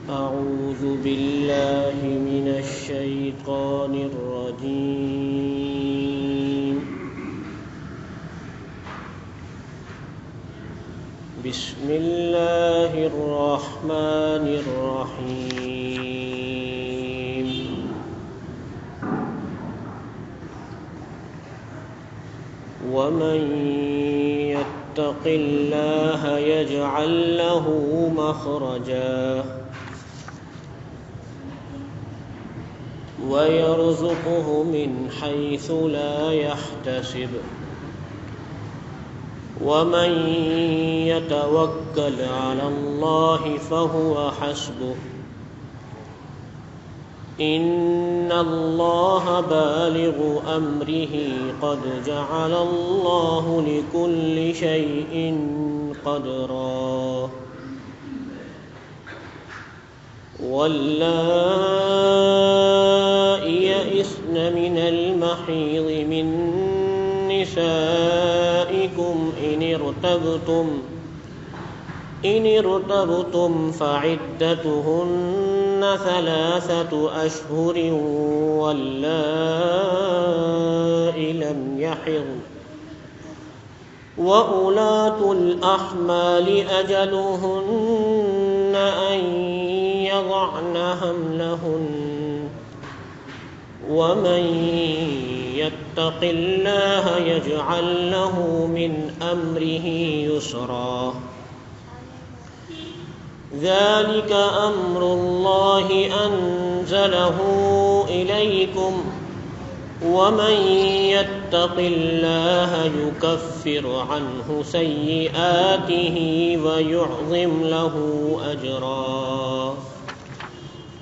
أعوذ بالله من الشيطان الرجيم. بسم الله الرحمن الرحيم. ومن يتق الله يجعل له مخرجا ويرزقه من حيث لا يحتسب ومن يتوكل على الله فهو حسبه إن الله بالغ أمره قد جعل الله لكل شيء قدرا. واللائي يئسن من المحيض من نسائكم إن ارتبتم فعدتهن 3 أشهر واللائي لم يحضن وأولاة الأحمال أجلهن أن يضعن حملهن ومن يتق الله يجعل له من أمره يسرا. ذلك أمر الله أنزله إليكم ومن يتق الله يكفر عنه سيئاته ويعظم له أجرا.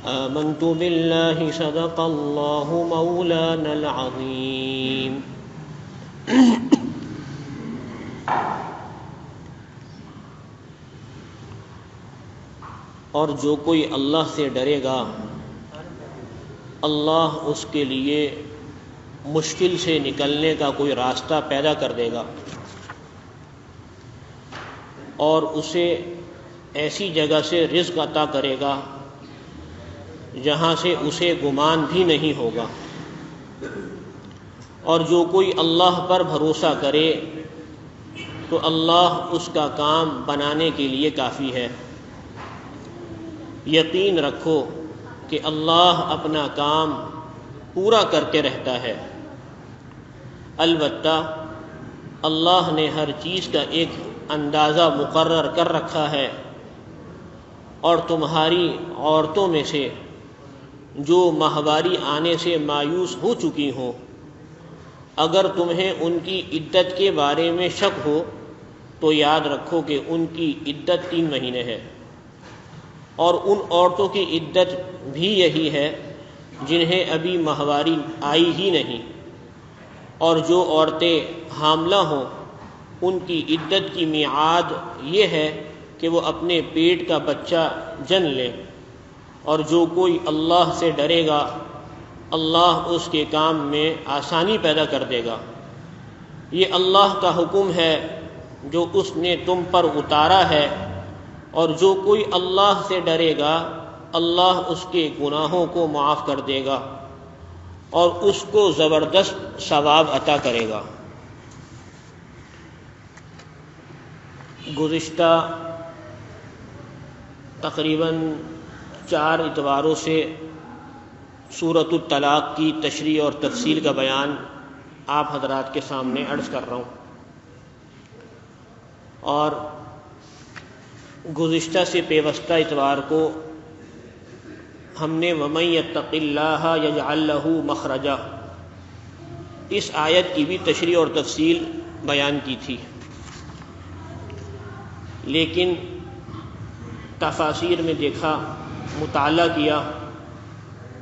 آمنت بالله صدق الله مولانا العظيم. اور جو کوئی اللہ سے ڈرے گا اللہ اس کے لیے مشکل سے نکلنے کا کوئی راستہ پیدا کر دے گا اور اسے ایسی جگہ سے رزق عطا کرے گا جہاں سے اسے گمان بھی نہیں ہوگا. اور جو کوئی اللہ پر بھروسہ کرے تو اللہ اس کا کام بنانے کے لیے کافی ہے. یقین رکھو کہ اللہ اپنا کام پورا کرتے رہتا ہے. البتہ اللہ نے ہر چیز کا ایک اندازہ مقرر کر رکھا ہے اور تمہاری عورتوں میں سے جو ماہواری آنے سے مایوس ہو چکی ہوں اگر تمہیں ان کی عدت کے بارے میں شک ہو تو یاد رکھو کہ ان کی عدت 3 مہینے ہے اور ان عورتوں کی عدت بھی یہی ہے جنہیں ابھی ماہواری آئی ہی نہیں. اور جو عورتیں حاملہ ہوں ان کی عدت کی میعاد یہ ہے کہ وہ اپنے پیٹ کا بچہ جن لیں. اور جو کوئی اللہ سے ڈرے گا اللہ اس کے کام میں آسانی پیدا کر دے گا. یہ اللہ کا حکم ہے جو اس نے تم پر اتارا ہے اور جو کوئی اللہ سے ڈرے گا اللہ اس کے گناہوں کو معاف کر دے گا اور اس کو زبردست ثواب عطا کرے گا. گزشتہ تقریباً 4 اتواروں سے سورۃ الطلاق کی تشریح اور تفصیل کا بیان آپ حضرات کے سامنے عرض کر رہا ہوں. اور گزشتہ سے پیوستہ اتوار کو ہم نے وَمَن يَتَّقِ اللَّهَ يَجْعَل لَّهُ مَخْرَجًا اس آیت کی بھی تشریح اور تفصیل بیان کی تھی. لیکن تفاسیر میں دیکھا مطالعہ کیا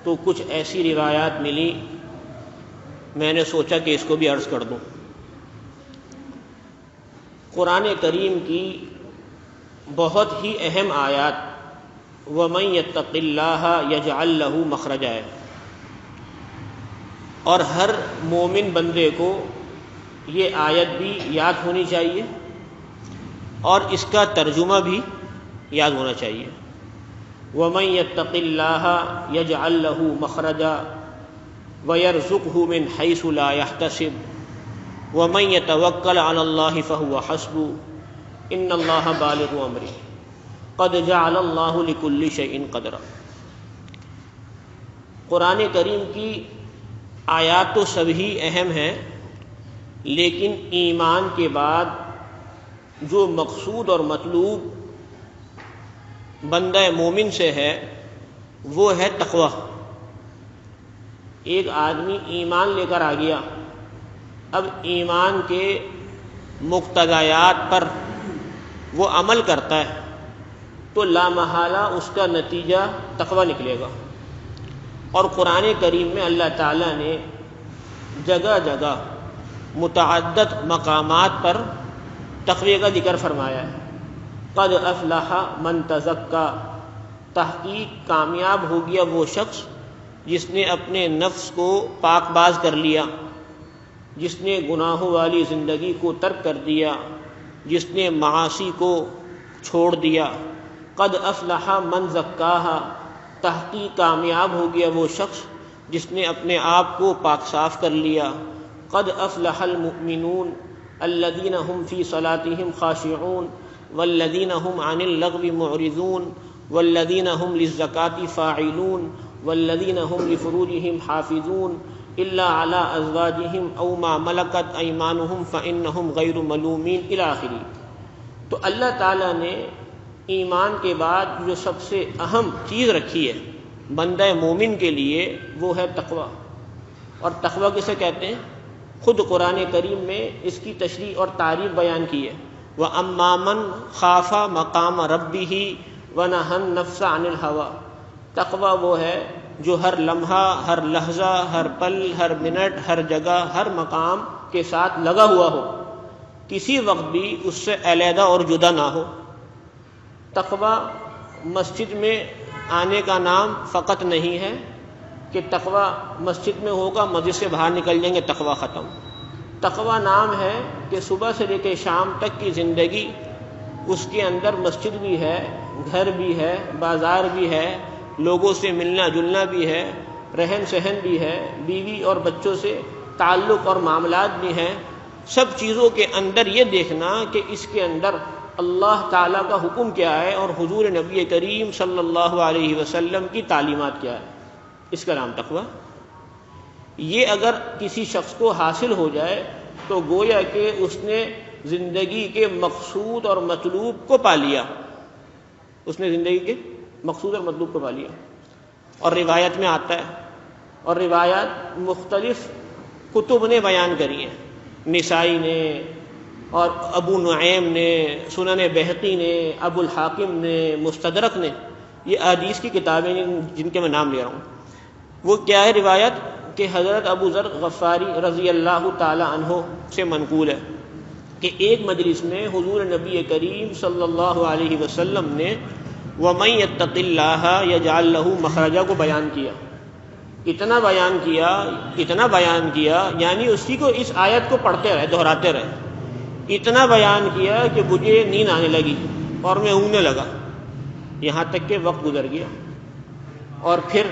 تو کچھ ایسی روایات ملی میں نے سوچا کہ اس کو بھی عرض کر دوں. قرآن کریم کی بہت ہی اہم آیات وَمَن يَتَّقِ اللَّهَ يَجْعَل لَّهُ مَخْرَجًا ہے اور ہر مومن بندے کو یہ آیت بھی یاد ہونی چاہیے اور اس کا ترجمہ بھی یاد ہونا چاہیے. وَمَن يَتَّقِ اللَّهَ يَجْعَل لَّهُ مَخْرَجًا وَيَرْزُقْهُ مِنْ حَيْثُ لَا يَحْتَسِبُ وَمَن يَتَوَكَّلْ عَلَى اللَّهِ فَهُوَ حَسْبُهُ إِنَّ اللَّهَ بَالِغُ أَمْرِهِ قَدْ جَعَلَ اللَّهُ لِكُلِّ شَيْءٍ قَدْرًا۔ قرآن کریم کی آیات تو سبھی اہم ہیں، لیکن ایمان کے بعد جو مقصود اور مطلوب بندہ مومن سے ہے وہ ہے تقوی۔ ایک آدمی ایمان لے کر آ گیا، اب ایمان کے مقتضیات پر وہ عمل کرتا ہے تو لا محالہ اس کا نتیجہ تقوی نکلے گا۔ اور قرآن کریم میں اللہ تعالیٰ نے جگہ جگہ متعدد مقامات پر تقوی کا ذکر فرمایا ہے۔ قد افلح من تزکا، تحقیق کامیاب ہو گیا وہ شخص جس نے اپنے نفس کو پاک باز کر لیا، جس نے گناہوں والی زندگی کو ترک کر دیا، جس نے معاصی کو چھوڑ دیا۔ قد افلح من زکاہا، تحقیق کامیاب ہو گیا وہ شخص جس نے اپنے آپ کو پاک صاف کر لیا۔ قد افلح المؤمنون الذین هم فی صلاتهم خاشعون والذین هم عن اللغو معرضون والذین هم للزکاة فاعلون والذین هم لفروجهم حافظون الا علی ازواجهم او ما ملکت ایمانهم فانہم غیر ملومین الی آخری۔ تو اللہ تعالیٰ نے ایمان کے بعد جو سب سے اہم چیز رکھی ہے بندہ مومن کے لیے وہ ہے تقوی۔ اور تقوی کسے کہتے ہیں؟ خود قرآن کریم میں اس کی تشریح اور تعریف بیان کی ہے۔ وَأَمَّا مَنْ خَافَ مَقَامَ رَبِّهِ وَنَهَى النَّفْسَ عَنِ الْهَوَىٰ، تقوی وہ ہے جو ہر لمحہ، ہر لحظہ، ہر پل، ہر منٹ، ہر جگہ، ہر مقام کے ساتھ لگا ہوا ہو، کسی وقت بھی اس سے علیحدہ اور جدا نہ ہو۔ تقوی مسجد میں آنے کا نام فقط نہیں ہے کہ تقوی مسجد میں ہوگا، مسجد سے باہر نکل جائیں گے تقوی ختم۔ تقوی نام ہے کہ صبح سے لے کے شام تک کی زندگی اس کے اندر مسجد بھی ہے، گھر بھی ہے، بازار بھی ہے، لوگوں سے ملنا جلنا بھی ہے، رہن سہن بھی ہے، بیوی اور بچوں سے تعلق اور معاملات بھی ہیں۔ سب چیزوں کے اندر یہ دیکھنا کہ اس کے اندر اللہ تعالیٰ کا حکم کیا ہے اور حضور نبی کریم صلی اللہ علیہ وسلم کی تعلیمات کیا ہے، اس کا نام تقوی۔ یہ اگر کسی شخص کو حاصل ہو جائے تو گویا کہ اس نے زندگی کے مقصود اور مطلوب کو پا لیا، اس نے زندگی کے مقصود اور مطلوب کو پا لیا۔ اور روایت میں آتا ہے، اور روایات مختلف کتب نے بیان کری ہیں، نسائی نے اور ابو نعیم نے، سنن بہقی نے، ابو الحاکم نے، مستدرک نے، یہ احادیث کی کتابیں جن کے میں نام لے رہا ہوں۔ وہ کیا ہے روایت کہ حضرت ابو ذر غفاری رضی اللہ تعالی عنہ سے منقول ہے کہ ایک مجلس میں حضور نبی کریم صلی اللہ علیہ وسلم نے وَمَن يَتَّقِ اللَّهَ يَجْعَل لَّهُ مَخْرَجًا کو بیان کیا۔ اتنا بیان کیا یعنی اسی کو، اس آیت کو پڑھتے رہے، دہراتے رہے، اتنا بیان کیا کہ مجھے نیند آنے لگی اور میں اونگنے لگا، یہاں تک کہ وقت گزر گیا۔ اور پھر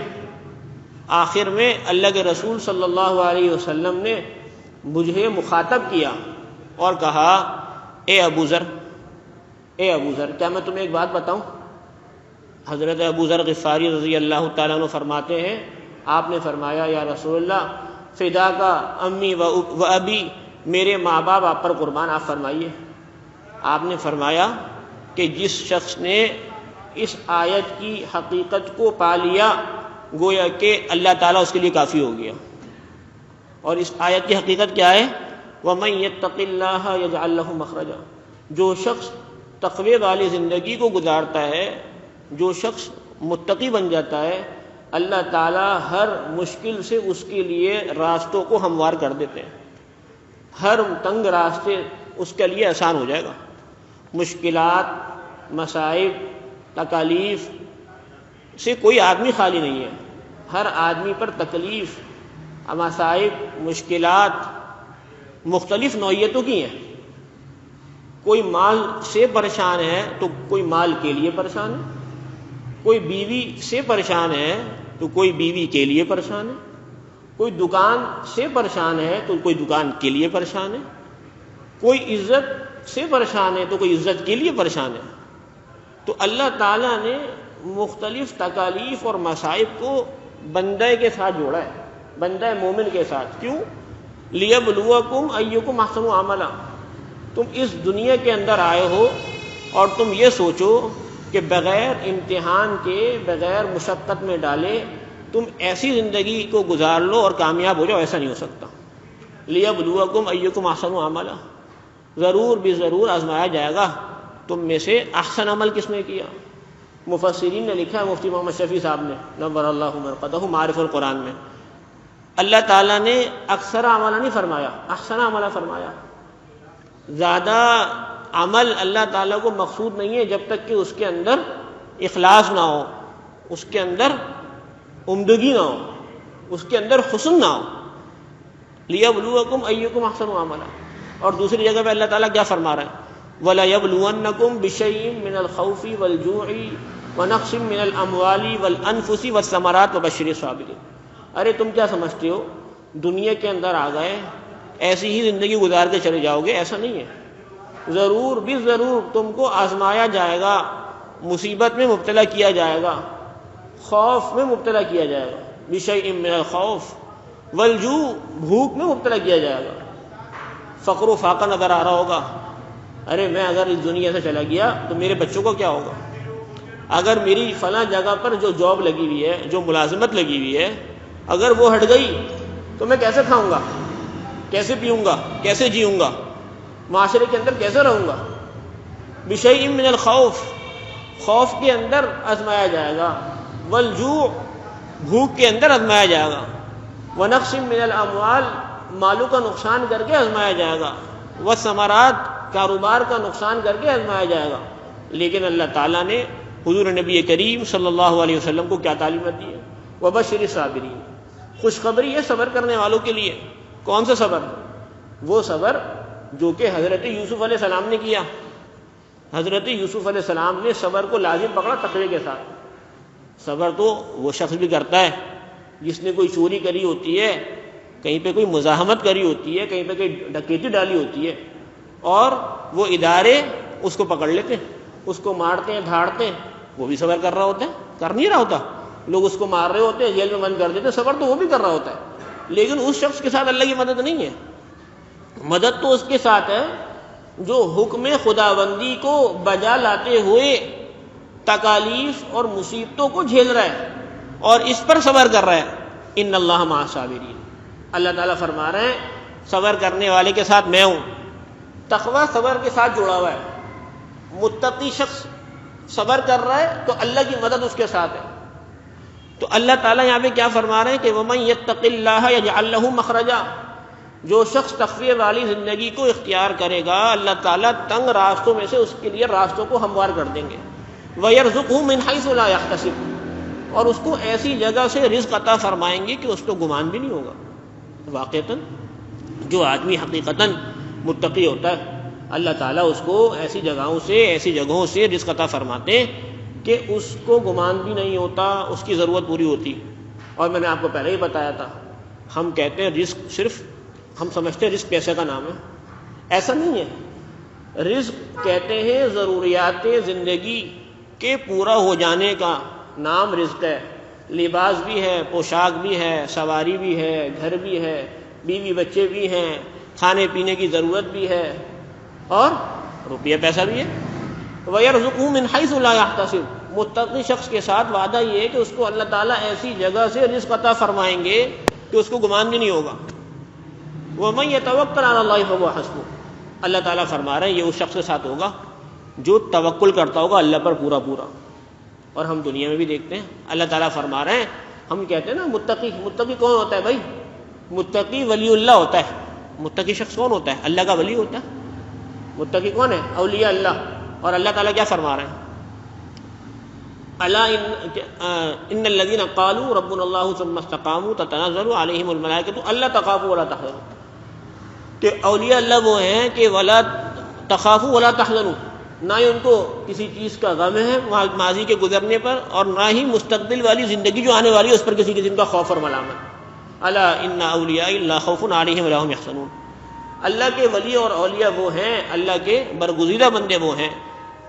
آخر میں اللہ کے رسول صلی اللہ علیہ وسلم نے مجھے مخاطب کیا اور کہا، اے ابو ذر، کیا میں تمہیں ایک بات بتاؤں؟ حضرت ابو ذر غفاری رضی اللہ تعالیٰ عنہ فرماتے ہیں، آپ نے فرمایا یا رسول اللہ فدا کا امی و ابی، میرے ماں باپ آپ پر قربان، آپ فرمائیے۔ آپ نے فرمایا کہ جس شخص نے اس آیت کی حقیقت کو پا لیا گویا کہ اللہ تعالیٰ اس کے لیے کافی ہو گیا۔ اور اس آیت کی حقیقت کیا ہے؟ وَمَن يَتَّقِ اللَّهَ يَجْعَل لَّهُ مَخْرَجًا، جو شخص تقوی والی زندگی کو گزارتا ہے، جو شخص متقی بن جاتا ہے، اللہ تعالیٰ ہر مشکل سے اس کے لیے راستوں کو ہموار کر دیتے ہیں، ہر تنگ راستے اس کے لیے آسان ہو جائے گا۔ مشکلات، مصائب، تکالیف سے کوئی آدمی خالی نہیں ہے، ہر آدمی پر تکلیف، مصائب، مشکلات مختلف نوعیتوں کی ہیں۔ کوئی مال سے پریشان ہے تو کوئی مال کے لیے پریشان ہے، کوئی بیوی سے پریشان ہے تو کوئی بیوی کے لیے پریشان ہے، کوئی دکان سے پریشان ہے تو کوئی دکان کے لیے پریشان ہے، کوئی عزت سے پریشان ہے تو کوئی عزت کے لیے پریشان ہے۔ تو اللہ تعالیٰ نے مختلف تکالیف اور مصائب کو بندہ کے ساتھ جوڑا ہے، بندہ مومن کے ساتھ۔ کیوں؟ لِيَبْلُوَكُمْ أَيُّكُمْ أَحْسَنُ عَمَلًا۔ تم اس دنیا کے اندر آئے ہو اور تم یہ سوچو کہ بغیر امتحان کے، بغیر مشقت میں ڈالے تم ایسی زندگی کو گزار لو اور کامیاب ہو جاؤ، ایسا نہیں ہو سکتا۔ لِيَبْلُوَكُمْ أَيُّكُمْ أَحْسَنُ عَمَلًا، ضرور بھی ضرور آزمایا جائے گا تم میں سے احسن عمل کس نے کیا۔ مفسرین نے لکھا ہے، مفتی محمد شفیع صاحب نے نور اللہ مرقدہ معارف القرآن میں، اللہ تعالیٰ نے اکثر عملہ نہیں فرمایا، احسن عملہ فرمایا۔ زیادہ عمل اللہ تعالیٰ کو مقصود نہیں ہے جب تک کہ اس کے اندر اخلاص نہ ہو، اس کے اندر عمدگی نہ ہو، اس کے اندر حسن نہ ہو۔ لِيَبْلُوَكُمْ أَيُّكُمْ أَحْسَنُ عَمَلًا۔ اور دوسری جگہ پہ اللہ تعالیٰ کیا فرما رہا ہے؟ وَلَيَبْلُوَنَّكُمْ بِشَيْءٍ مِّنَ الْخَوْفِ وَالْجُوعِ وَنَقْصٍ مِّنَ الْأَمْوَالِ وَالْأَنفُسِ وَالثَّمَرَاتِ وَبَشِّرِ الصَّابِرِينَ۔ ارے تم کیا سمجھتے ہو دنیا کے اندر آ گئے ایسی ہی زندگی گزار کے چلے جاؤ گے؟ ایسا نہیں ہے، ضرور بھی ضرور تم کو آزمایا جائے گا، مصیبت میں مبتلا کیا جائے گا، خوف میں مبتلا کیا جائے گا، بِشَيْءٍ مِّنَ الْخَوْفِ وَالْجُوعِ، بھوک میں مبتلا کیا جائے گا، فقر و فاقہ نظر آ رہا ہوگا۔ ارے میں اگر اس دنیا سے چلا گیا تو میرے بچوں کو کیا ہوگا؟ اگر میری فلاں جگہ پر جو جاب لگی ہوئی ہے، جو ملازمت لگی ہوئی ہے، اگر وہ ہٹ گئی تو میں کیسے کھاؤں گا، کیسے پیوں گا، کیسے جیوں گا، معاشرے کے اندر کیسے رہوں گا؟ بِشَيْءٍ مِّنَ الْخَوْفِ، خوف کے اندر آزمایا جائے گا، وَالْجُوعِ، بھوک کے اندر آزمایا جائے گا، وَنَقْصٍ مِّنَ الْأَمْوَالِ، مالوں کا نقصان کر کے آزمایا جائے گا، وَالثَّمَرَاتِ، کاروبار کا نقصان کر کے آزمایا جائے گا۔ لیکن اللہ تعالیٰ نے حضور نبی کریم صلی اللہ علیہ وسلم کو کیا تعلیمات دی ہے؟ وَبَشِّرِ الصَّابِرِينَ، خوشخبری ہے صبر کرنے والوں کے لیے۔ کون سا صبر؟ وہ صبر جو کہ حضرت یوسف علیہ السلام نے کیا۔ حضرت یوسف علیہ السلام نے صبر کو لازم پکڑا تقوی کے ساتھ۔ صبر تو وہ شخص بھی کرتا ہے جس نے کوئی چوری کری ہوتی ہے، کہیں پہ کوئی مزاحمت کری ہوتی ہے، کہیں پہ کوئی ڈکیتی ڈالی ہوتی ہے، اور وہ ادارے اس کو پکڑ لیتے ہیں، اس کو مارتے ہیں، دھاڑتے ہیں، وہ بھی صبر کر رہا ہوتا ہے، کر نہیں رہا ہوتا۔ لوگ اس کو مار رہے ہوتے ہیں، جیل میں بند کر دیتے ہیں، صبر تو وہ بھی کر رہا ہوتا ہے۔ لیکن اس شخص کے ساتھ اللہ کی مدد نہیں ہے، مدد تو اس کے ساتھ ہے جو حکم خداوندی کو بجا لاتے ہوئے تکالیف اور مصیبتوں کو جھیل رہا ہے اور اس پر صبر کر رہا ہے۔ ان اللہ مع الصابرین، اللہ تعالیٰ فرما رہے ہیں صبر کرنے والے کے ساتھ میں ہوں۔ تقوی صبر کے ساتھ جڑا ہوا ہے۔ متقی شخص صبر کر رہا ہے تو اللہ کی مدد اس کے ساتھ ہے۔ تو اللہ تعالیٰ یہاں پہ کیا فرما رہے ہیں کہ وَمَن يَتَّقِ اللَّهَ يَجْعَل لَّهُ مَخْرَجًا، جو شخص تقوی والی زندگی کو اختیار کرے گا اللہ تعالیٰ تنگ راستوں میں سے اس کے لیے راستوں کو ہموار کر دیں گے۔ وَيَرْزُقْهُ مِنْ حَيْثُ لَا يَحْتَسِبُ، اور اس کو ایسی جگہ سے رزق عطا فرمائیں گے کہ اس کو گمان بھی نہیں ہوگا۔ واقعتاً جو آدمی حقیقتاً متقی ہوتا ہے اللہ تعالیٰ اس کو ایسی جگہوں سے رزق عطا فرماتے ہیں کہ اس کو گمان بھی نہیں ہوتا، اس کی ضرورت پوری ہوتی۔ اور میں نے آپ کو پہلے ہی بتایا تھا، ہم کہتے ہیں رزق، صرف ہم سمجھتے ہیں رزق پیسے کا نام ہے، ایسا نہیں ہے۔ رزق کہتے ہیں ضروریات زندگی کے پورا ہو جانے کا نام رزق ہے۔ لباس بھی ہے، پوشاک بھی ہے، سواری بھی ہے، گھر بھی ہے، بیوی بچے بھی ہیں، کھانے پینے کی ضرورت بھی ہے، اور روپیہ پیسہ بھی ہے۔ وَيَرْزُقْهُ مِنْ حَيْثُ لَا يَحْتَسِبُ، متقی شخص کے ساتھ وعدہ یہ ہے کہ اس کو اللہ تعالیٰ ایسی جگہ سے رزق عطا فرمائیں گے کہ اس کو گمان بھی نہیں ہوگا۔ وَمَن يَتَوَكَّلْ عَلَى اللَّهِ فَهُوَ حَسْبُهُ، اللہ تعالیٰ فرما رہے ہیں یہ اس شخص کے ساتھ ہوگا جو توکل کرتا ہوگا اللہ پر پورا پورا۔ اور ہم دنیا میں بھی دیکھتے ہیں اللہ تعالیٰ فرما رہے ہیں، ہم کہتے ہیں نا متقی کون ہوتا ہے بھائی؟ متقی ولی اللہ ہوتا ہے۔ متقی شخص کون ہوتا ہے؟ اللہ کا ولی ہوتا ہے۔ متقی کون ہے؟ اولیاء اللہ۔ اور اللہ تعالیٰ کیا فرما رہے ہیں؟ الا ان الذين قالوا ربنا الله ثم استقاموا تتنزل عليهم الملائكة الا تخافوا ولا تحزنوا، کہ اولیاء اللہ وہ ہیں کہ ولا تخافوا ولا تحزنوا، نہ ہی ان کو کسی چیز کا غم ہے ماضی کے گزرنے پر، اور نہ ہی مستقبل والی زندگی جو آنے والی ہے اس پر کسی قسم کا خوف اور ملامت۔ الا ان اولیاء اللہ خوف علیہم ولا هم یحزنون، اللہ کے ولی اور اولیاء وہ ہیں، اللہ کے برگزیدہ بندے وہ ہیں،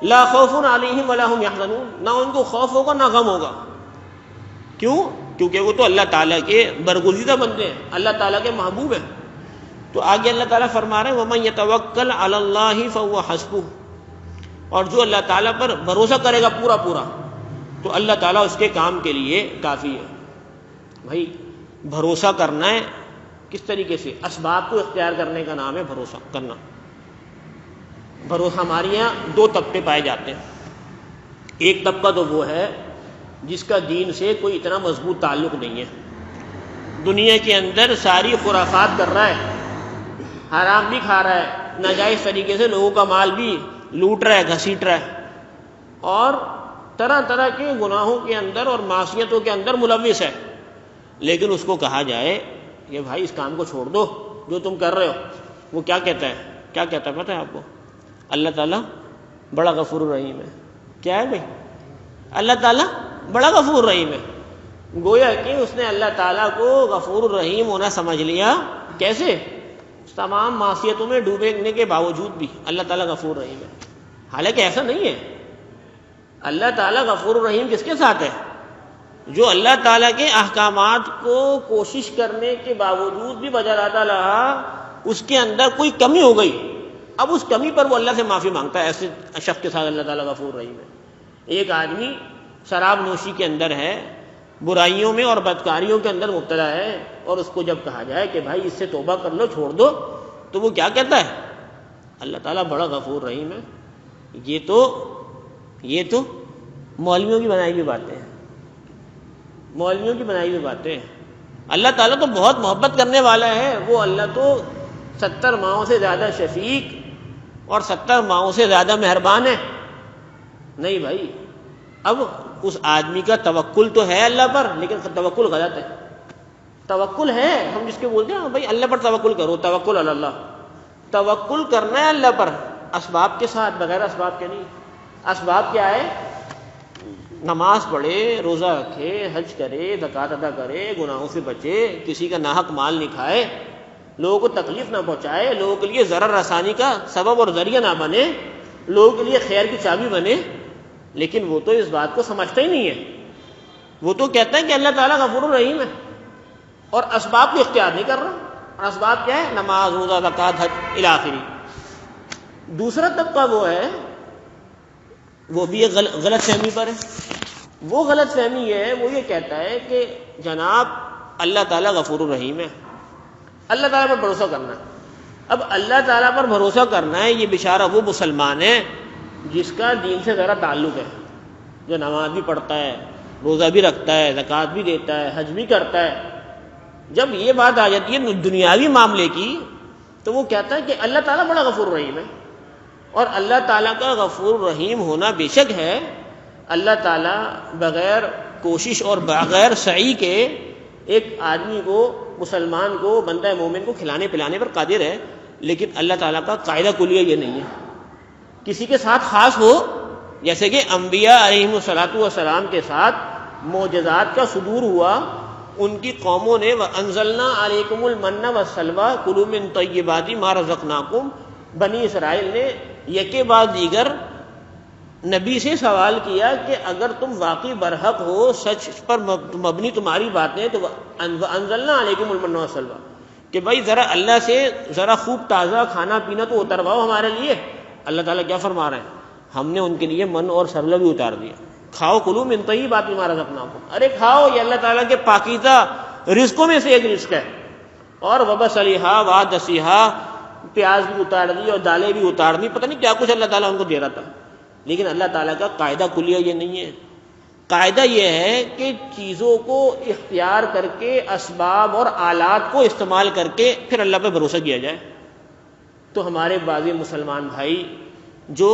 لا خوف علیہم ولا هم یحزنون، نہ ان کو خوف ہوگا نہ غم ہوگا۔ کیوں؟ کیونکہ وہ تو اللہ تعالیٰ کے برگزیدہ بندے ہیں، اللہ تعالیٰ کے محبوب ہیں۔ تو آگے اللہ تعالیٰ فرما رہے ہیں وَمَن يَتَوَكَّلْ عَلَى اللَّهِ فَهُوَ حَسْبُهُ، اور جو اللہ تعالیٰ پر بھروسہ کرے گا پورا پورا تو اللہ تعالیٰ اس کے کام کے لیے کافی ہے۔ بھائی بھروسہ کرنا ہے کس طریقے سے؟ اسباب کو اختیار کرنے کا نام ہے بھروسہ کرنا۔ بھروسہ ہمارے یہاں دو طبقے پائے جاتے ہیں، ایک طبقہ تو وہ ہے جس کا دین سے کوئی اتنا مضبوط تعلق نہیں ہے، دنیا کے اندر ساری خرافات کر رہا ہے، حرام بھی کھا رہا ہے، ناجائز طریقے سے لوگوں کا مال بھی لوٹ رہا ہے، گھسیٹ رہا ہے، اور طرح طرح کے گناہوں کے اندر اور معصیتوں کے اندر ملوث ہے، لیکن اس کو کہا جائے کہ بھائی اس کام کو چھوڑ دو جو تم کر رہے ہو، وہ کیا کہتا ہے؟ کیا کہتا ہے پتہ ہے آپ کو؟ اللہ تعالیٰ بڑا غفور الرحیم ہے۔ کیا ہے بھائی؟ اللہ تعالیٰ بڑا غفور الرحیم ہے۔ گویا کہ اس نے اللہ تعالیٰ کو غفور الرحیم ہونا سمجھ لیا۔ کیسے؟ تمام معصیتوں میں ڈوبنے کے باوجود بھی اللہ تعالیٰ غفور الرحیم ہے، حالانکہ ایسا نہیں ہے۔ اللہ تعالیٰ غفور الرحیم کس کے ساتھ ہے؟ جو اللہ تعالیٰ کے احکامات کو کوشش کرنے کے باوجود بھی بجا لاتا رہا، اس کے اندر کوئی کمی ہو گئی، اب اس کمی پر وہ اللہ سے معافی مانگتا ہے، ایسے شخص کے ساتھ اللہ تعالیٰ غفور الرحیم ہے۔ ایک آدمی شراب نوشی کے اندر ہے، برائیوں میں اور بدکاریوں کے اندر مبتلا ہے، اور اس کو جب کہا جائے کہ بھائی اس سے توبہ کر لو، چھوڑ دو، تو وہ کیا کہتا ہے؟ اللہ تعالیٰ بڑا غفور رحیم ہے۔ یہ تو مولویوں کی بنائی ہوئی باتیں ہیں، مولویوں کی بنائی ہوئی باتیں ہیں۔ اللہ تعالیٰ تو بہت محبت کرنے والا ہے، وہ اللہ تو 70 ماؤں سے زیادہ شفیق اور 70 ماؤں سے زیادہ مہربان ہے۔ نہیں بھائی، اب اس آدمی کا توکل تو ہے اللہ پر، لیکن توکل غلط ہے۔ توکل ہے، ہم جس کے بولتے ہیں بھائی اللہ پر توکل کرو، توکل علی اللہ، توکل کرنا ہے اللہ پر اسباب کے ساتھ، بغیر اسباب کے نہیں۔ اسباب کیا ہے؟ نماز پڑھے، روزہ رکھے، حج کرے، زکوٰۃ ادا کرے، گناہوں سے بچے، کسی کا ناحق مال نہیں کھائے، لوگوں کو تکلیف نہ پہنچائے، لوگوں کے لیے ضرر رسانی کا سبب اور ذریعہ نہ بنے، لوگوں کے لیے خیر کی چابی بنے۔ لیکن وہ تو اس بات کو سمجھتا ہی نہیں ہے، وہ تو کہتا ہے کہ اللہ تعالیٰ غفور الرحیم ہے، اور اسباب کو اختیار نہیں کر رہا۔ اور اسباب کیا ہے؟ نماز، روزہ، زکوٰۃ، حج الی آخری۔ دوسرا طبقہ وہ ہے، وہ بھی ایک غلط فہمی پر ہے۔ وہ غلط فہمی ہے، وہ یہ کہتا ہے کہ جناب اللہ تعالیٰ غفور الرحیم ہے، اللہ تعالیٰ پر بھروسہ کرنا ہے۔ اب اللہ تعالیٰ پر بھروسہ کرنا ہے، یہ بیچارہ وہ مسلمان ہے جس کا دین سے ذرا تعلق ہے، جو نماز بھی پڑھتا ہے، روزہ بھی رکھتا ہے، زکوٰۃ بھی دیتا ہے، حج بھی کرتا ہے۔ جب یہ بات آ جاتی ہے دنیاوی معاملے کی، تو وہ کہتا ہے کہ اللہ تعالیٰ بڑا غفور الرحیم ہے، اور اللہ تعالیٰ کا غفور الرحیم ہونا بے شک ہے۔ اللہ تعالیٰ بغیر کوشش اور بغیر سعی کے ایک آدمی کو، مسلمان کو، بندہ مومن کو کھلانے پلانے پر قادر ہے، لیکن اللہ تعالیٰ کا قاعدہ کلیہ یہ نہیں ہے۔ کسی کے ساتھ خاص ہو، جیسے کہ انبیاء علیہم الصلاۃ والسلام کے ساتھ معجزات کا صدور ہوا، ان کی قوموں نے وَأَنزَلْنَا عَلَيْكُمُ الْمَنَّ وَالسَّلْوَىٰ كُلُوا مِن طَيِّبَاتِ مَا رَزَقْنَاكُمْ، بنی اسرائیل نے یکے بعد دیگر نبی سے سوال کیا کہ اگر تم واقعی برحق ہو، سچ پر مبنی تمہاری باتیں، تو وَأَنزَلْنَا عَلَيْكُمُ الْمَنَّ وَالسَّلْوَىٰ، کہ بھائی ذرا اللہ سے ذرا خوب تازہ کھانا پینا تو اترواؤ ہمارے لیے۔ اللہ تعالیٰ کیا فرما رہے ہیں؟ ہم نے ان کے لیے من اور سرلہ بھی اتار دیا۔ کھاؤ، کلو من طیبات ما رزقناکم، ارے کھاؤ، یہ اللہ تعالیٰ کے پاکیزہ رزقوں میں سے ایک رزق ہے۔ اور وبصلیہا وعدسیہا، پیاز بھی اتار دی اور دالیں بھی اتار دی، پتہ نہیں کیا کچھ اللہ تعالیٰ ان کو دے رہا تھا۔ لیکن اللہ تعالیٰ کا قاعدہ کلیہ یہ نہیں ہے۔ قاعدہ یہ ہے کہ چیزوں کو اختیار کر کے، اسباب اور آلات کو استعمال کر کے پھر اللہ پہ بھروسہ کیا جائے۔ تو ہمارے بعض مسلمان بھائی جو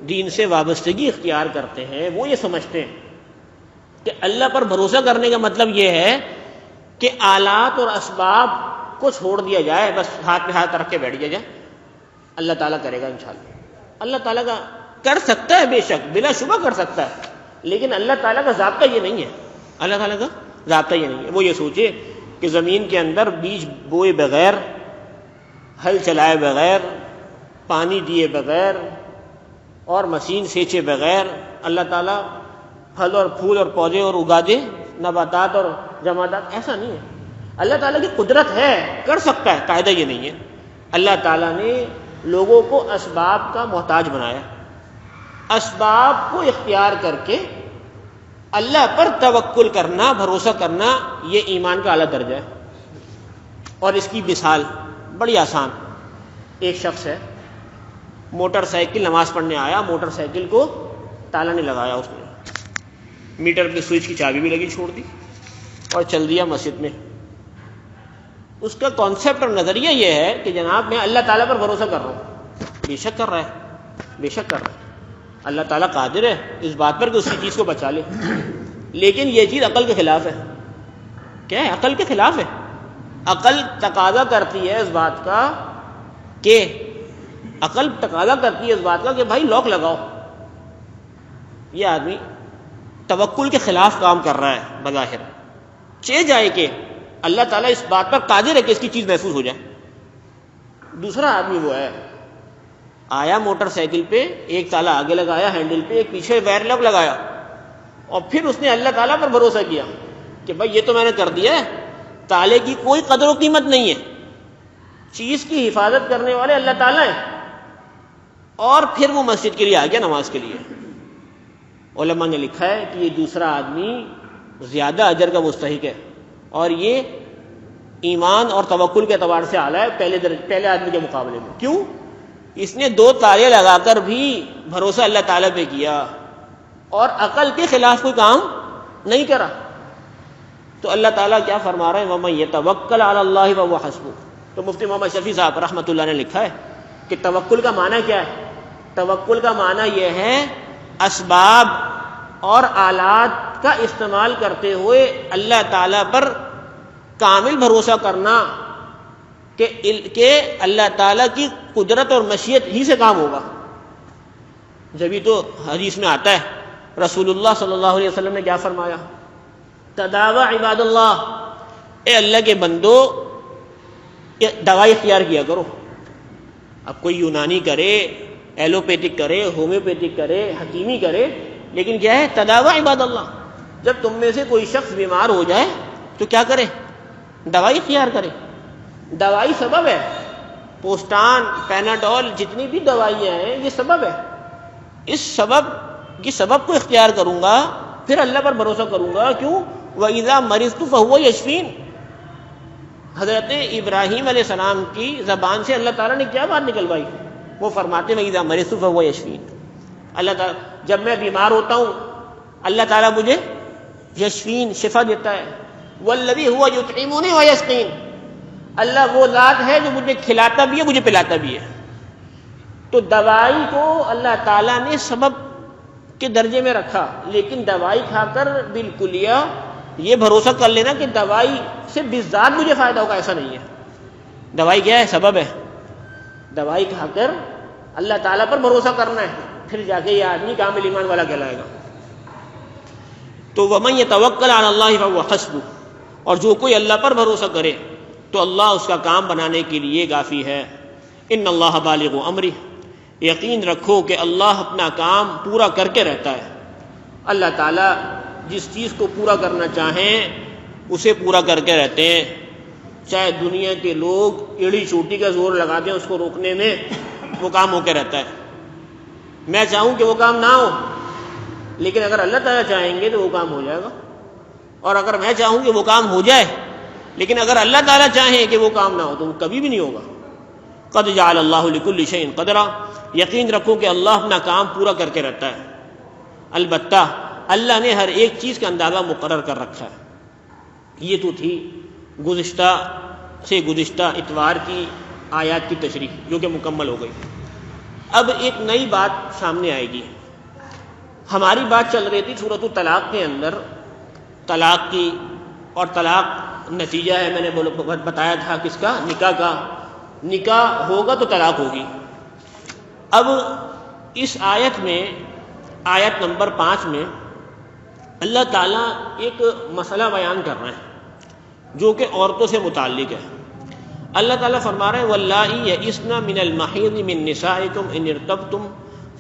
دین سے وابستگی اختیار کرتے ہیں، وہ یہ سمجھتے ہیں کہ اللہ پر بھروسہ کرنے کا مطلب یہ ہے کہ آلات اور اسباب کو چھوڑ دیا جائے، بس ہاتھ پہ ہاتھ رکھ کے بیٹھ جائے، اللہ تعالیٰ کرے گا انشاءاللہ۔ اللہ تعالیٰ کا کر سکتا ہے، بے شک بلا شبہ کر سکتا ہے، لیکن اللہ تعالیٰ کا ضابطہ یہ نہیں ہے، اللہ تعالیٰ کا ضابطہ یہ نہیں ہے۔ وہ یہ سوچے کہ زمین کے اندر بیج بوئے بغیر، ہل چلائے بغیر، پانی دیے بغیر اور مشین سینچے بغیر اللہ تعالیٰ پھل اور پھول اور پودے اور اگا دے، نباتات اور جمادات، ایسا نہیں ہے۔ اللہ تعالیٰ کی قدرت ہے، کر سکتا ہے، قاعدہ یہ نہیں ہے۔ اللہ تعالیٰ نے لوگوں کو اسباب کا محتاج بنایا، اسباب کو اختیار کر کے اللہ پر توکل کرنا، بھروسہ کرنا، یہ ایمان کا اعلیٰ درجہ ہے۔ اور اس کی مثال بڑی آسان، ایک شخص ہے، موٹر سائیکل نماز پڑھنے آیا، موٹر سائیکل کو تالا نہیں لگایا، اس نے میٹر کے سوئچ کی چابی بھی لگی چھوڑ دی اور چل دیا مسجد میں۔ اس کا کانسیپٹ اور نظریہ یہ ہے کہ جناب میں اللہ تعالیٰ پر بھروسہ کر رہا ہوں، بے شک کر رہا ہے، بے شک کر رہا ہے، اللہ تعالیٰ قادر ہے اس بات پر کہ اس کی چیز کو بچا لے، لیکن یہ چیز عقل کے خلاف ہے۔ کیا ہے؟ عقل کے خلاف ہے۔ عقل تقاضا کرتی ہے اس بات کا کہ عقل تقاضا کرتی ہے اس بات کا کہ بھائی لاک لگاؤ۔ یہ آدمی توکل کے خلاف کام کر رہا ہے بظاہر، چہ جائے کہ اللہ تعالیٰ اس بات پر قادر ہے کہ اس کی چیز محفوظ ہو جائے۔ دوسرا آدمی وہ ہے، آیا موٹر سائیکل پہ، ایک تالا آگے لگایا ہینڈل پہ، ایک پیچھے وائر لاک لگایا، اور پھر اس نے اللہ تعالیٰ پر بھروسہ کیا کہ بھائی یہ تو میں نے کر دیا ہے، تالے کی کوئی قدر و قیمت نہیں ہے، چیز کی حفاظت کرنے والے اللہ تعالیٰ ہیں، اور پھر وہ مسجد کے لیے آ گیا، نماز کے لیے۔ علماء نے لکھا ہے کہ یہ دوسرا آدمی زیادہ اجر کا مستحق ہے، اور یہ ایمان اور توکل کے اعتبار سے اعلیٰ ہے پہلے آدمی کے مقابلے میں۔ کیوں؟ اس نے 2 تالے لگا کر بھی بھروسہ اللہ تعالیٰ پہ کیا اور عقل کے خلاف کوئی کام نہیں کرا۔ تو اللہ تعالیٰ کیا فرما رہے ہیں؟ وَمَن يَتَوَكَّلْ عَلَى اللَّهِ وَهُوَ حَسْبُهُ۔ تو مفتی محمد شفیع صاحب رحمۃ اللہ نے لکھا ہے کہ توکل کا معنی کیا ہے؟ توکل کا معنی یہ ہے اسباب اور آلات کا استعمال کرتے ہوئے اللہ تعالیٰ پر کامل بھروسہ کرنا کہ اللہ تعالیٰ کی قدرت اور مشیت ہی سے کام ہوگا۔ جبھی تو حدیث میں آتا ہے، رسول اللہ صلی اللہ علیہ وسلم نے کیا فرمایا؟ تداوی عباد اللہ، اے اللہ کے بندو دوائی اختیار کیا کرو۔ اب کوئی یونانی کرے، ایلوپیتھک کرے، ہومیوپیتھک کرے، حکیمی کرے، لیکن کیا ہے؟ تداوی عباد اللہ۔ جب تم میں سے کوئی شخص بیمار ہو جائے تو کیا کرے؟ دوائی اختیار کرے۔ دوائی سبب ہے، پوسٹان، پیناڈول، جتنی بھی دوائیاں ہیں یہ سبب ہے۔ اس سبب کی سبب کو اختیار کروں گا، پھر اللہ پر بھروسہ کروں گا۔ کیوں؟ وَإِذَا مَرِضْتُ فَهُوَ يَشْفِينِ۔ حضرت ابراہیم علیہ السلام کی زبان سے اللہ تعالیٰ نے کیا بات نکلوائی؟ وہ فرماتے ہیں وَإِذَا مَرِضْتُ فَهُوَ يَشْفِينِ۔ اللہ تعالیٰ جب میں بیمار ہوتا ہوں اللہ تعالیٰ مجھے یشفین، شفا دیتا ہے۔ وَالَّذِي هُوَ يُطْعِمُنِي وَيَسْقِينِ۔ اللہ وہ ذات ہے جو مجھے کھلاتا بھی ہے، مجھے پلاتا بھی ہے۔ تو دوائی کو اللہ تعالیٰ نے سبب کے درجے میں رکھا، لیکن دوائی کھا کر بالکلیہ یہ بھروسہ کر لینا کہ دوائی سے بالذات مجھے فائدہ ہوگا، ایسا نہیں ہے۔ دوائی کیا ہے؟ سبب ہے۔ دوائی کھا کر اللہ تعالیٰ پر بھروسہ کرنا ہے، پھر جا کے یہ آدمی کامل ایمان والا کہلائے گا۔ تو وَمَن يَتَوَكَّلْ عَلَى اللَّهِ فَهُوَ حَسْبُهُ، اور جو کوئی اللہ پر بھروسہ کرے تو اللہ اس کا کام بنانے کے لیے کافی ہے۔ ان اللہ بالغ امرہ، یقین رکھو کہ اللہ اپنا کام پورا کر کے رہتا ہے۔ اللہ تعالیٰ جس چیز کو پورا کرنا چاہیں اسے پورا کر کے رہتے ہیں، چاہے دنیا کے لوگ ایڑی چوٹی کا زور لگا دیں اس کو روکنے میں، وہ کام ہو کے رہتا ہے۔ میں چاہوں کہ وہ کام نہ ہو، لیکن اگر اللہ تعالیٰ چاہیں گے تو وہ کام ہو جائے گا، اور اگر میں چاہوں کہ وہ کام ہو جائے لیکن اگر اللہ تعالیٰ چاہیں کہ وہ کام نہ ہو تو وہ کبھی بھی نہیں ہوگا۔ قد جعل اللہ لکل شیء قدرا، یقین رکھو کہ اللہ اپنا کام پورا کر کے رہتا ہے۔ البتہ اللہ نے ہر ایک چیز کا اندازہ مقرر کر رکھا ہے۔ یہ تو تھی گزشتہ اتوار کی آیات کی تشریح جو کہ مکمل ہو گئی۔ اب ایک نئی بات سامنے آئے گی۔ ہماری بات چل رہی تھی سورۃ الطلاق کے اندر طلاق کی، اور طلاق نتیجہ ہے، میں نے بتایا تھا کس کا؟ نکاح کا۔ نکاح ہوگا تو طلاق ہوگی۔ اب اس آیت میں، آیت نمبر 5 میں اللہ تعالیٰ ایک مسئلہ بیان کر رہے ہیں جو کہ عورتوں سے متعلق ہے۔ اللہ تعالیٰ فرما رہے ہیں واللائی یئسن من المحیض من نسائکم ان ارتبتم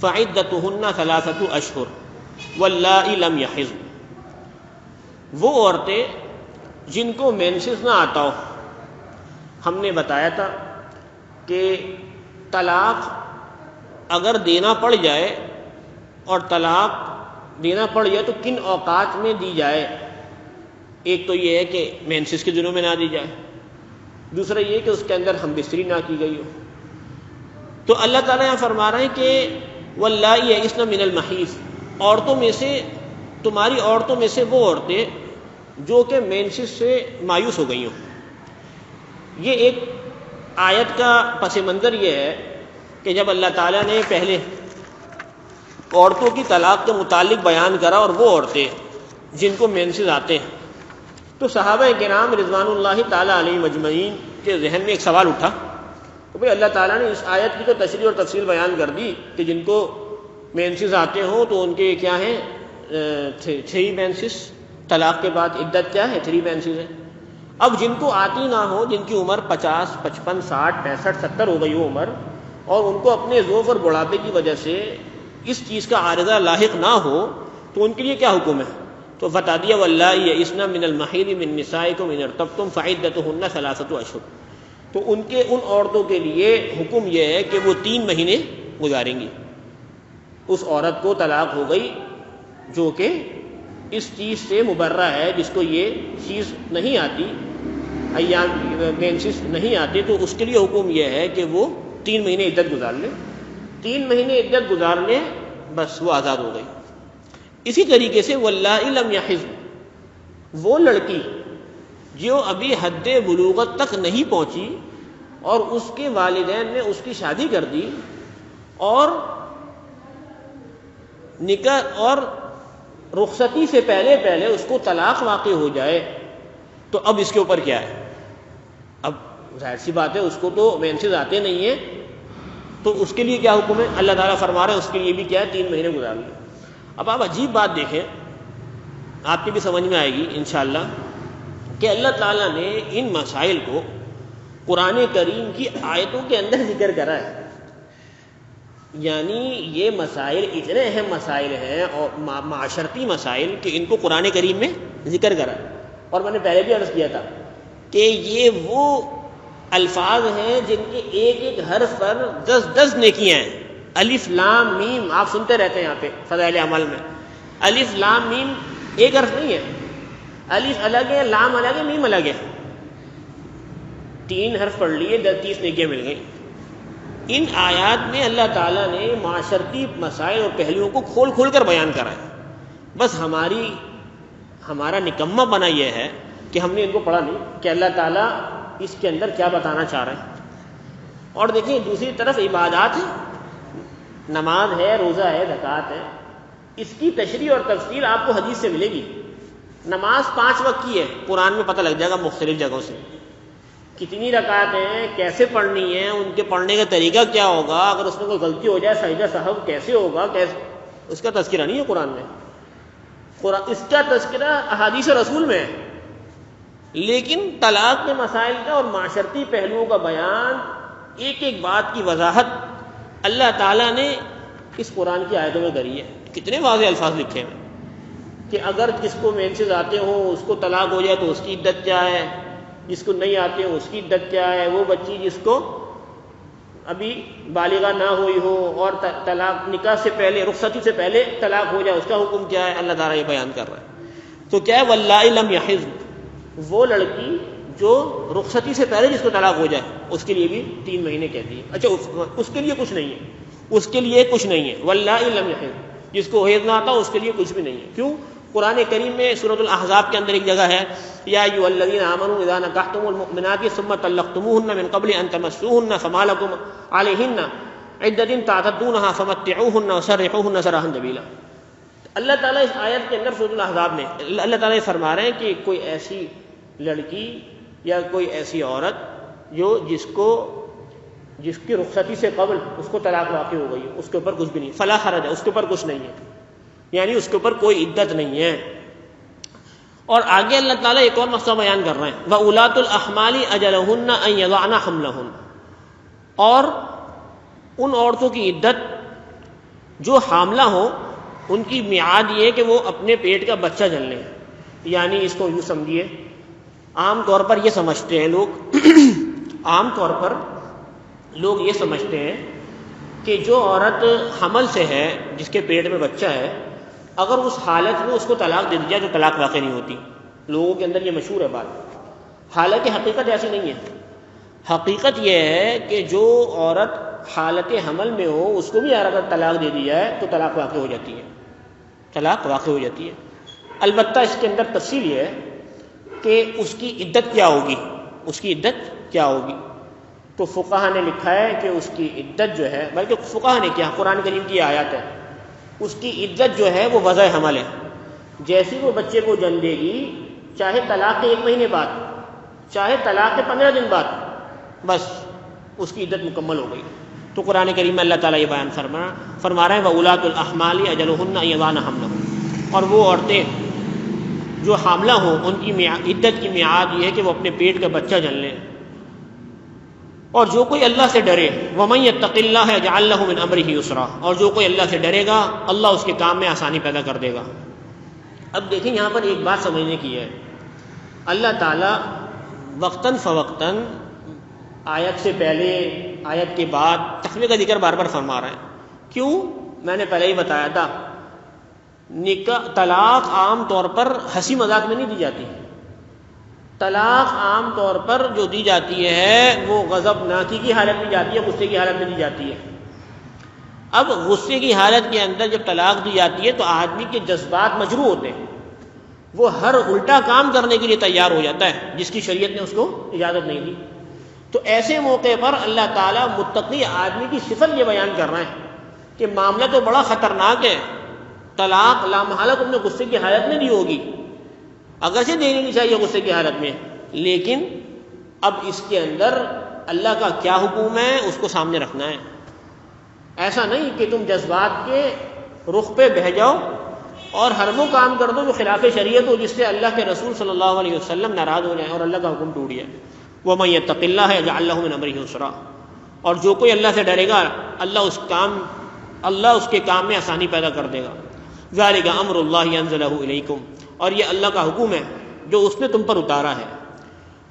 فعدتہن 3 اشہر واللائی لم یحضن۔ وہ عورتیں جن کو مینسز نہ آتا ہو، ہم نے بتایا تھا کہ طلاق اگر دینا پڑ جائے اور طلاق دینا پڑ جائے تو کن اوقات میں دی جائے۔ ایک تو یہ ہے کہ مینسز کے دنوں میں نہ دی جائے، دوسرا یہ کہ اس کے اندر ہم بستری نہ کی گئی ہو۔ تو اللہ تعالیٰ یہاں فرما رہے ہیں کہ واللائی یئسن من المحیض، عورتوں میں سے، تمہاری عورتوں میں سے وہ عورتیں جو کہ مینسز سے مایوس ہو گئی ہوں۔ یہ ایک آیت کا پس منظر یہ ہے کہ جب اللہ تعالیٰ نے پہلے عورتوں کی طلاق کے متعلق بیان کرا اور وہ عورتیں جن کو مینسز آتے ہیں، تو صحابہ کرام رضوان اللہ تعالیٰ علیہ مجمعین کے ذہن میں ایک سوال اٹھا کہ بھئی اللہ تعالیٰ نے اس آیت کی تو تشریح اور تفصیل بیان کر دی کہ جن کو مینسز آتے ہوں تو ان کے کیا ہیں 3 مینسز، طلاق کے بعد عدت کیا ہے 3 مینسز ہے۔ اب جن کو آتی نہ ہو، جن کی عمر 50 55 60 65 70 ہو گئی ہو عمر، اور ان کو اپنے ضعف اور بڑھاپے کی وجہ سے اس چیز کا عارضہ لاحق نہ ہو، تو ان کے لیے کیا حکم ہے؟ تو بتا دیا واللائی یئسن من المحیض من نسائکم ان ارتبتم فعدتہن 3 اشہر۔ تو ان عورتوں کے لیے حکم یہ ہے کہ وہ 3 مہینے گزاریں گی۔ اس عورت کو طلاق ہو گئی جو کہ اس چیز سے مبرہ ہے، جس کو یہ چیز نہیں آتی، ایام مینسز نہیں آتے، تو اس کے لیے حکم یہ ہے کہ وہ 3 مہینے عدت گزار لے۔ 3 مہینے عدت گزار لے، بس وہ آزاد ہو گئی۔ اسی طریقے سے واللائی لم یحضن، وہ لڑکی جو ابھی حد بلوغت تک نہیں پہنچی اور اس کے والدین نے اس کی شادی کر دی اور نکاح اور رخصتی سے پہلے اس کو طلاق واقع ہو جائے، تو اب اس کے اوپر کیا ہے؟ اب ظاہر سی بات ہے اس کو تو مینسز آتے نہیں ہیں، تو اس کے لیے کیا حکم ہے؟ اللہ تعالیٰ فرما رہے ہیں اس کے لیے بھی کیا ہے 3 مہینے گزار لیں۔ اب آپ عجیب بات دیکھیں، آپ کی بھی سمجھ میں آئے گی انشاءاللہ، کہ اللہ تعالیٰ نے ان مسائل کو قرآن کریم کی آیتوں کے اندر ذکر کرا ہے۔ یعنی یہ مسائل اتنے اہم مسائل ہیں اور معاشرتی مسائل کہ ان کو قرآن کریم میں ذکر کرا ہے۔ اور میں نے پہلے بھی عرض کیا تھا کہ یہ وہ الفاظ ہیں جن کے ایک ایک حرف پر 10 نیکیاں ہیں۔ الف لام میم، آپ سنتے رہتے ہیں یہاں پہ فضائل عمل میں، الف لام میم ایک حرف نہیں ہے، الف الگ ہے، لام الگ ہے، میم الگ ہے، 3 حرف پڑھ لیے 30 نیکیاں مل گئیں۔ ان آیات میں اللہ تعالیٰ نے معاشرتی مسائل اور پہلوؤں کو کھول کھول کر بیان کرا ہے۔ بس ہمارا نکمہ بنا یہ ہے کہ ہم نے ان کو پڑھا نہیں کہ اللہ تعالیٰ اس کے اندر کیا بتانا چاہ رہے ہیں۔ اور دیکھیں دوسری طرف عبادات ہیں، نماز ہے، روزہ ہے، زکوٰۃ ہے، اس کی تشریح اور تفصیل آپ کو حدیث سے ملے گی۔ نماز 5 وقت کی ہے، قرآن میں پتہ لگ جائے گا مختلف جگہوں سے، کتنی رکعتیں ہیں، کیسے پڑھنی ہیں، ان کے پڑھنے کا طریقہ کیا ہوگا، اگر اس میں کوئی غلطی ہو جائے سجدہ سہو کیسے ہوگا، اس کا تذکرہ نہیں ہے قرآن میں، اس کا تذکرہ احادیث رسول میں ہے۔ لیکن طلاق کے مسائل کا اور معاشرتی پہلوؤں کا بیان، ایک ایک بات کی وضاحت اللہ تعالیٰ نے اس قرآن کی آیتوں میں کری ہے۔ کتنے واضح الفاظ لکھے ہیں کہ اگر جس کو مینسز آتے ہوں اس کو طلاق ہو جائے تو اس کی عدت کیا ہے، جس کو نہیں آتے ہوں اس کی عدت کیا ہے، وہ بچی جس کو ابھی بالغہ نہ ہوئی ہو اور طلاق نکاح سے پہلے، رخصتی سے پہلے طلاق ہو جائے اس کا حکم کیا ہے، اللہ تعالیٰ یہ بیان کر رہا ہے۔ تو کیا ہے واللائی لم یحضن، وہ لڑکی جو رخصتی سے پہلے جس کو طلاق ہو جائے اس کے لیے بھی 3 مہینے کہتی ہے۔ اچھا اس کے لیے کچھ نہیں ہے، اس کے لیے کچھ نہیں ہے، واللائی لم یحضن، جس کو حیض نہ آتا اس کے لیے کچھ بھی نہیں ہے۔ کیوں؟ قرآن کریم میں سورۃ الاحزاب کے اندر ایک جگہ ہے یا ایھا الذین آمنوا اذا نکحتم المؤمنات ثم طلقتموهن من قبل ان تمسوهن فما لكم عليهن عدة تعتدونها فمتعوهن وسرحوهن سراحا جمیلا۔ اللہ تعالیٰ اس آیت کے اندر سورۃ الاحزاب میں اللہ تعالیٰ یہ فرما رہے ہیں کہ کوئی ایسی لڑکی یا کوئی ایسی عورت جو جس کو جس کی رخصتی سے قبل اس کو طلاق واقع ہو گئی ہے، اس کے اوپر کچھ بھی نہیں، فلا حرج ہے، اس کے اوپر کچھ نہیں ہے، یعنی اس کے اوپر کوئی عدت نہیں ہے۔ اور آگے اللہ تعالیٰ ایک اور مسئلہ بیان کر رہے ہیں، وَأُولَاتُ الْأَحْمَالِ أَجَلَهُنَّ أَن يَضَعْنَ حَمْلَهُنَّ، اور ان عورتوں کی عدت جو حاملہ ہو، ان کی میعاد یہ ہے کہ وہ اپنے پیٹ کا بچہ جن لیں۔ یعنی اس کو یوں سمجھیے، عام طور پر یہ سمجھتے ہیں لوگ عام طور پر لوگ یہ سمجھتے ہیں کہ جو عورت حمل سے ہے، جس کے پیٹ میں بچہ ہے، اگر اس حالت میں اس کو طلاق دے دی جائے تو طلاق واقع نہیں ہوتی۔ لوگوں کے اندر یہ مشہور ہے بات، حالانکہ حقیقت ایسی نہیں ہے۔ حقیقت یہ ہے کہ جو عورت حالت حمل میں ہو، اس کو بھی اگر طلاق دے دی جائے تو طلاق واقع ہو جاتی ہے، طلاق واقع ہو جاتی ہے۔ البتہ اس کے اندر تفصیل یہ ہے کہ اس کی عدت کیا ہوگی، اس کی عدت کیا ہوگی۔ تو فقہا نے لکھا ہے کہ اس کی عدت جو ہے، بلکہ فقہا نے کیا، قرآن کریم کی آیات ہے، اس کی عدت جو ہے وہ وضع حمل ہے۔ جیسے وہ بچے کو جن دے گی، چاہے طلاق کے 1 مہینے بعد، چاہے طلاق کے 15 دن بعد، بس اس کی عدت مکمل ہو گئی۔ تو قرآن کریم میں اللہ تعالیٰ یہ بیان فرما رہے ہیں وَأُولَاتُ الْأَحْمَالِ أَجَلُهُنَّ أَن يَضَعْنَ حَمْلَهُنَّ، اور وہ عورتیں جو حاملہ ہوں ان کی عدت کی میعاد یہ ہے کہ وہ اپنے پیٹ کا بچہ جن لیں۔ اور جو کوئی اللہ سے ڈرے، وَمَن يَتَّقِ اللَّهَ يَجْعَل لَّهُ مِنْ أَمْرِهِ يُسْرًا، اور جو کوئی اللہ سے ڈرے گا اللہ اس کے کام میں آسانی پیدا کر دے گا۔ اب دیکھیں یہاں پر ایک بات سمجھنے کی ہے، اللہ تعالیٰ وقتاً فوقتاً آیت سے پہلے آیت کے بعد تخویف کا ذکر بار بار فرما رہے ہیں۔ کیوں؟ میں نے پہلے ہی بتایا تھا، طلاق عام طور پر ہنسی مذاق میں نہیں دی جاتی۔ طلاق عام طور پر جو دی جاتی ہے وہ غضبناکی کی حالت میں جاتی ہے، غصے کی حالت میں دی جاتی ہے۔ اب غصے کی حالت کے اندر جب طلاق دی جاتی ہے تو آدمی کے جذبات مجروح ہوتے ہیں، وہ ہر الٹا کام کرنے کے لیے تیار ہو جاتا ہے جس کی شریعت نے اس کو اجازت نہیں دی۔ تو ایسے موقع پر اللہ تعالیٰ متقی آدمی کی صفت یہ بیان کر رہے ہیں کہ معاملہ تو بڑا خطرناک ہے، طلاق لامحالہ تم نے غصے کی حالت میں دی ہوگی، اگرچہ دینی نہیں چاہیے غصے کی حالت میں، لیکن اب اس کے اندر اللہ کا کیا حکم ہے اس کو سامنے رکھنا ہے۔ ایسا نہیں کہ تم جذبات کے رخ پہ بہہ جاؤ اور ہر وہ کام کر دو جو خلاف شریعت ہو، جس سے اللہ کے رسول صلی اللہ علیہ وسلم ناراض ہو جائیں اور اللہ کا حکم ٹوٹ جائے۔ وَمَن يَتَّقِ اللَّهَ يَجْعَل لَّهُ مِنْ أَمْرِهِ يُسْرًا، اور جو کوئی اللہ سے ڈرے گا اللہ اس کے کام میں آسانی پیدا کر دے گا۔ ذَلِكَ أَمْرُ اللَّهِ أَنزَلَهُ إِلَيْكُمْ، اور یہ اللہ کا حکم ہے جو اس نے تم پر اتارا ہے۔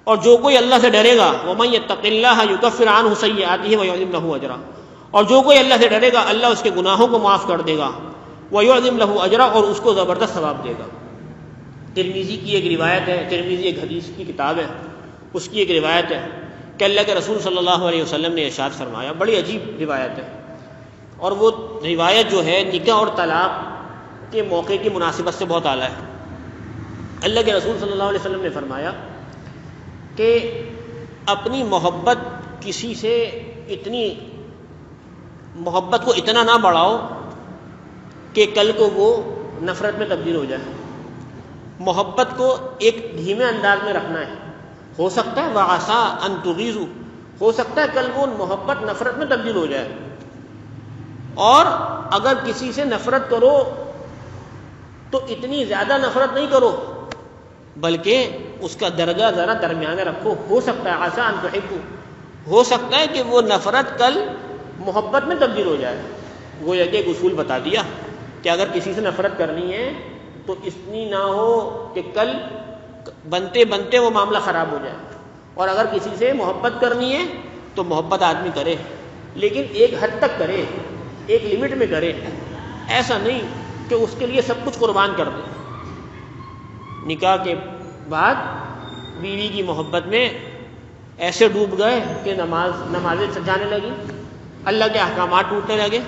اور جو کوئی اللہ سے ڈرے گا وَمَن يَتَّقِ اللَّهَ يُكَفِّرْ عَنْهُ سَيِّئَاتِهِ وَيُعْظِمْ لَهُ أَجْرًا، اور جو کوئی اللہ سے ڈرے گا اللہ اس کے گناہوں کو معاف کر دے گا، وَيُعْظِمْ لَهُ أَجْرًا، اور اس کو زبردست ثواب دے گا۔ ترمذی کی ایک روایت ہے، ترمذی ایک حدیث کی کتاب ہے، اس کی ایک روایت ہے کہ اللہ کے رسول صلی اللہ علیہ وسلم نے ارشاد فرمایا، بڑی عجیب روایت ہے، اور وہ روایت جو ہے نکاح اور طلاق کے موقع کی مناسبت سے بہت اعلیٰ ہے۔ اللہ کے رسول صلی اللہ علیہ وسلم نے فرمایا کہ اپنی محبت کسی سے اتنی محبت کو اتنا نہ بڑھاؤ کہ کل کو وہ نفرت میں تبدیل ہو جائے۔ محبت کو ایک دھیمے انداز میں رکھنا ہے، ہو سکتا ہے وَعَسَىٰ أَن تُغِیظُوا، ہو سکتا ہے کل وہ محبت نفرت میں تبدیل ہو جائے۔ اور اگر کسی سے نفرت کرو تو اتنی زیادہ نفرت نہیں کرو، بلکہ اس کا درجہ ذرا درمیانے رکھو۔ ہو سکتا ہے عَسَىٰ أَن تُحِبُّوا، ہو سکتا ہے کہ وہ نفرت کل محبت میں تبدیل ہو جائے۔ وہ یہ کہ ایک اصول بتا دیا کہ اگر کسی سے نفرت کرنی ہے تو اتنی نہ ہو کہ کل بنتے بنتے وہ معاملہ خراب ہو جائے، اور اگر کسی سے محبت کرنی ہے تو محبت آدمی کرے، لیکن ایک حد تک کرے، ایک لمٹ میں کرے، ایسا نہیں کہ اس کے لیے سب کچھ قربان کر دے۔ نکاح کے بعد بیوی کی محبت میں ایسے ڈوب گئے کہ نمازیں سجانے لگی، اللہ کے احکامات ٹوٹنے لگے،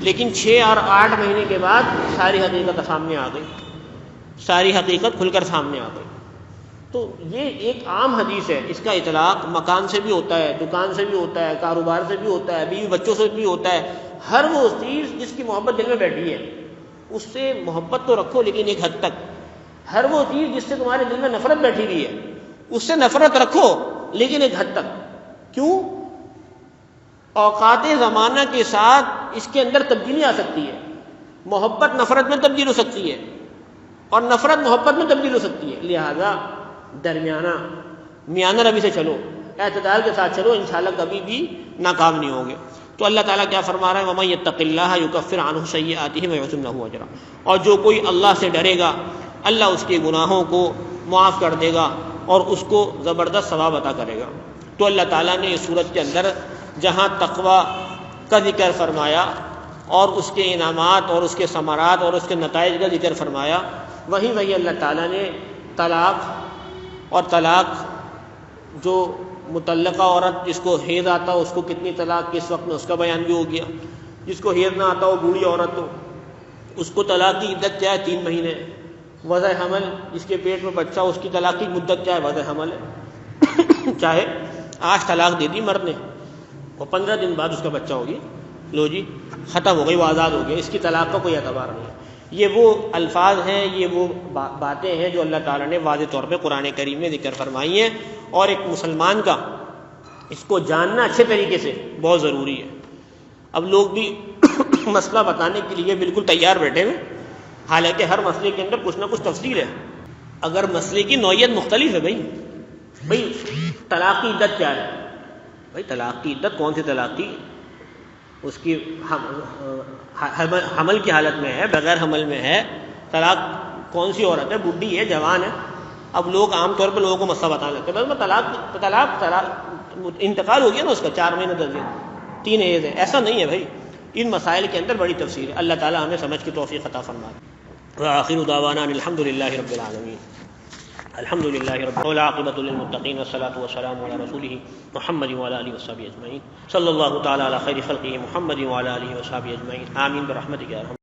لیکن 6 اور 8 مہینے کے بعد ساری حقیقت سامنے آ گئی، ساری حقیقت کھل کر سامنے آ گئی۔ تو یہ ایک عام حدیث ہے، اس کا اطلاق مکان سے بھی ہوتا ہے، دکان سے بھی ہوتا ہے، کاروبار سے بھی ہوتا ہے، بیوی بچوں سے بھی ہوتا ہے۔ ہر وہ چیز جس کی محبت دل میں بیٹھی ہے اس سے محبت تو رکھو لیکن ایک حد تک۔ ہر وہ چیز جس سے تمہارے دل میں نفرت بیٹھی ہوئی ہے اس سے نفرت رکھو لیکن ایک حد تک۔ کیوں؟ اوقات زمانہ کے ساتھ اس کے اندر تبدیلی آ سکتی ہے. محبت نفرت میں تبدیل ہو سکتی ہے اور نفرت محبت میں تبدیل ہو سکتی ہے. لہذا درمیانہ میانہ روی سے چلو، اعتدال کے ساتھ چلو، انشاءاللہ کبھی بھی ناکام نہیں ہوگے. تو اللہ تعالیٰ کیا فرما رہا ہے؟ وَمَن يَتَّقِ اللَّهَ يُكَفِّرْ عَنْهُ سَيِّئَاتِهِ وَيُعْظِمْ لَهُ أَجْرًا. اور جو کوئی اللہ سے ڈرے گا اللہ اس کے گناہوں کو معاف کر دے گا اور اس کو زبردست ثواب عطا کرے گا. تو اللہ تعالیٰ نے اس صورت کے اندر جہاں تقویٰ کا ذکر فرمایا اور اس کے انعامات اور اس کے ثمرات اور اس کے نتائج کا ذکر فرمایا، وہی اللہ تعالیٰ نے طلاق جو مطلقہ عورت جس کو حیض آتا ہو اس کو کتنی طلاق کس وقت میں، اس کا بیان بھی ہو گیا. جس کو حیض نہ آتا ہو بوڑھی عورت ہو اس کو طلاق کی عدت کیا ہے؟ 3 مہینے. وضع حمل جس کے پیٹ میں بچہ ہو اس کی طلاق کی مدت کیا ہے؟ وضع حمل ہے. چاہے آج طلاق دے دی مرد نے، وہ 15 دن بعد اس کا بچہ ہوگی، لو جی ختم ہو گئی، وہ آزاد ہو گیا، اس کی طلاق کا کوئی اعتبار نہیں ہے. یہ وہ الفاظ ہیں، یہ وہ باتیں ہیں جو اللہ تعالیٰ نے واضح طور پہ قرآن کریم میں ذکر فرمائی ہیں، اور ایک مسلمان کا اس کو جاننا اچھے طریقے سے بہت ضروری ہے. اب لوگ بھی مسئلہ بتانے کے لیے بالکل تیار بیٹھے ہوئے، حالانکہ ہر مسئلے کے اندر کچھ نہ کچھ تفصیل ہے. اگر مسئلے کی نوعیت مختلف ہے، بھائی طلاق کی عدت کیا ہے؟ بھائی طلاق کی عدت کون سی طلاق کی؟ اس کی حمل کی حالت میں ہے، بغیر حمل میں ہے. طلاق کون سی عورت ہے؟ بڈھی ہے، جوان ہے. اب لوگ عام طور پہ لوگوں کو مسئلہ بتانے لگتے ہیں، بس میں طلاق انتقال ہو گیا نا اس کا 4 مہینے 10 دن 3 ایج ہے. ایسا نہیں ہے بھائی، ان مسائل کے اندر بڑی تفصیل ہے. اللہ تعالیٰ ہمیں سمجھ کی توفیق عطا فرمائے. وآخر دعوانا الحمد للہ رب العالمین. الحمد للہ رب والعاقبۃ للمتقین والصلاة والسلام علی رسولہ محمد وعلی آلہ وصحبہ اجمعین. صلی اللہ تعالی علی خیر خلقہ محمد وعلی آلہ وصحبہ اجمعین. آمین برحمتک یا ارحم